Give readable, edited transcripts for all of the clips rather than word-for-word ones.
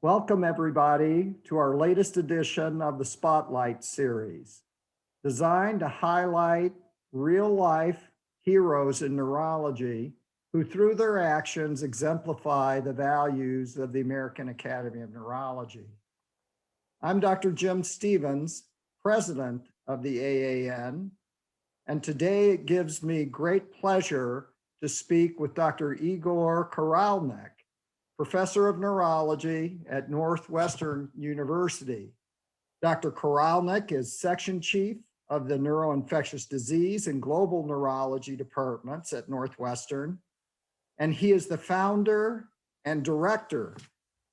Welcome, everybody, to our latest edition of the Spotlight series, designed to highlight real-life heroes in neurology who, through their actions, exemplify the values of the American Academy of Neurology. I'm Dr. Jim Stevens, president of the AAN, and today it gives me great pleasure to speak with Dr. Igor Koralnik, professor of neurology at Northwestern University. Dr. Koralnik is section chief of the neuroinfectious disease and global neurology departments at Northwestern, and he is the founder and director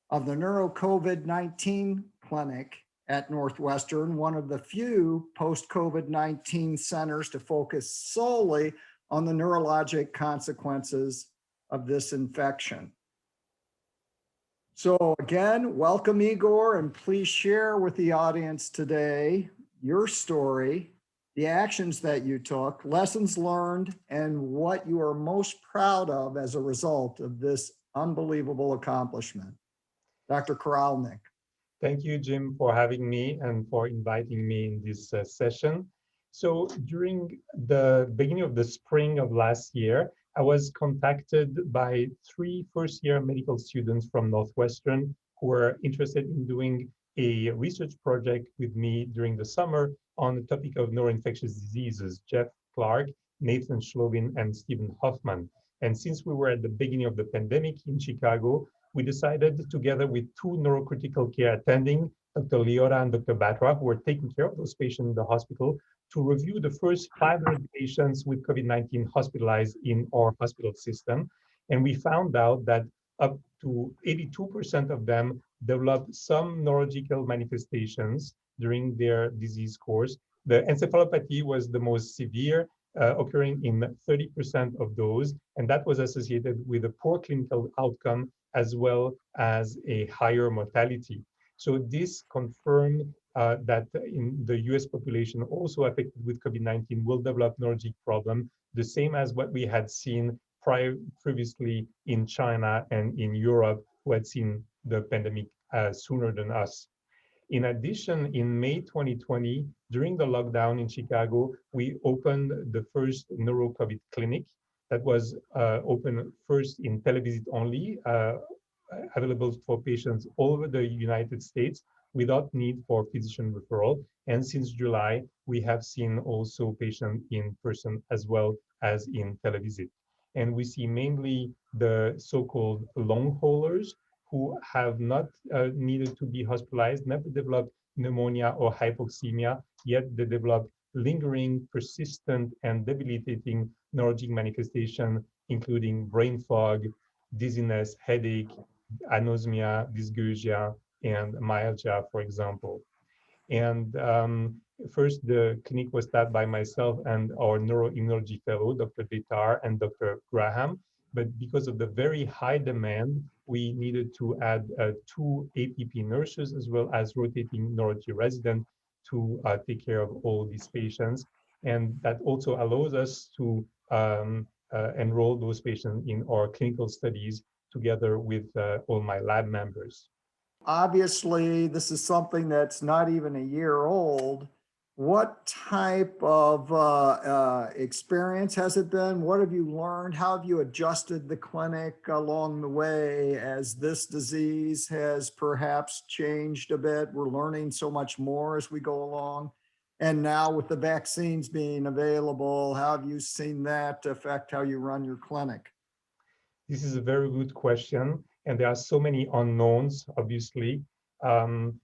of the Neuro COVID-19 Clinic at Northwestern, one of the few post-COVID-19 centers to focus solely on the neurologic consequences of this infection. So again, welcome, Igor, and please share with the audience today your story, the actions that you took, lessons learned, and what you are most proud of as a result of this unbelievable accomplishment. Dr. Koralnik. Thank you, Jim, for having me and for inviting me in this session. So during the beginning of the spring of last year, I was contacted by 3 first-year medical students from Northwestern who were interested in doing a research project with me during the summer on the topic of neuroinfectious diseases, Jeff Clark, Nathan Schlovin, and Stephen Hoffman. And since we were at the beginning of the pandemic in Chicago, we decided together with 2 neurocritical care attending, Dr. Leora and Dr. Batra, who were taking care of those patients in the hospital, to review the first 500 patients with COVID-19 hospitalized in our hospital system. And we found out that up to 82% of them developed some neurological manifestations during their disease course. The encephalopathy was the most severe, occurring in 30% of those, and that was associated with a poor clinical outcome as well as a higher mortality. So this confirmed that in the US population also affected with COVID-19 will develop neurologic problem, the same as what we had seen previously in China and in Europe, who had seen the pandemic sooner than us. In addition, in May 2020, during the lockdown in Chicago, we opened the first Neuro COVID Clinic that was open first in televisit only, available for patients all over the United States without need for physician referral. And since July, we have seen also patients in person as well as in televisit. And we see mainly the so-called long haulers who have not needed to be hospitalized, never developed pneumonia or hypoxemia, yet they develop lingering, persistent, and debilitating neurologic manifestation, including brain fog, dizziness, headache, anosmia, dysgeusia, and myalgia, for example. And first, the clinic was started by myself and our neuroimmunology fellow, Dr. Vitar and Dr. Graham. But because of the very high demand, we needed to add 2 APP nurses as well as rotating neurology resident to take care of all these patients. And that also allows us to enroll those patients in our clinical studies together with all my lab members. Obviously, this is something that's not even a year old. What type of experience has it been? What have you learned? How have you adjusted the clinic along the way as this disease has perhaps changed a bit? We're learning so much more as we go along. And now with the vaccines being available, how have you seen that affect how you run your clinic? This is a very good question, and there are so many unknowns, obviously.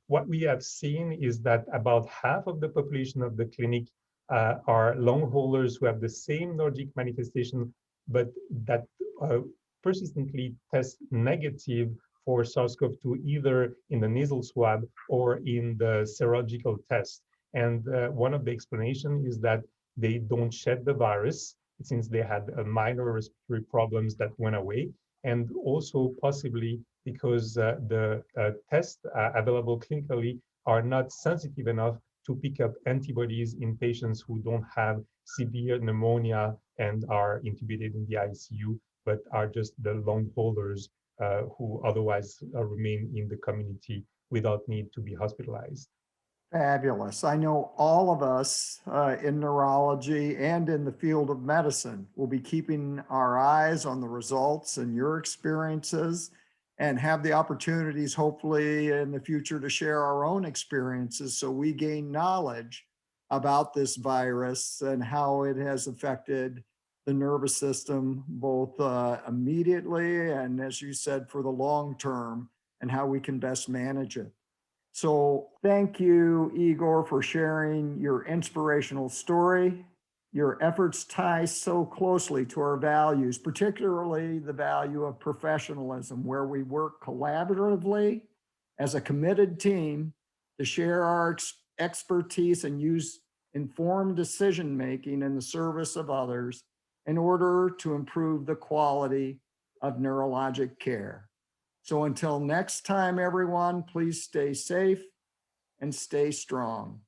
What we have seen is that about half of the population of the clinic are long haulers who have the same neurologic manifestation, but that persistently test negative for SARS-CoV-2, either in the nasal swab or in the serological test. And one of the explanations is that they don't shed the virus, since they had minor respiratory problems that went away, and also possibly because the tests available clinically are not sensitive enough to pick up antibodies in patients who don't have severe pneumonia and are intubated in the ICU, but are just the long haulers who otherwise remain in the community without need to be hospitalized. Fabulous. I know all of us in neurology and in the field of medicine will be keeping our eyes on the results and your experiences and have the opportunities, hopefully, in the future to share our own experiences so we gain knowledge about this virus and how it has affected the nervous system, both immediately and, as you said, for the long term, and how we can best manage it. So thank you, Igor, for sharing your inspirational story. Your efforts tie so closely to our values, particularly the value of professionalism, where we work collaboratively as a committed team to share our expertise and use informed decision-making in the service of others in order to improve the quality of neurologic care. So until next time, everyone, please stay safe and stay strong.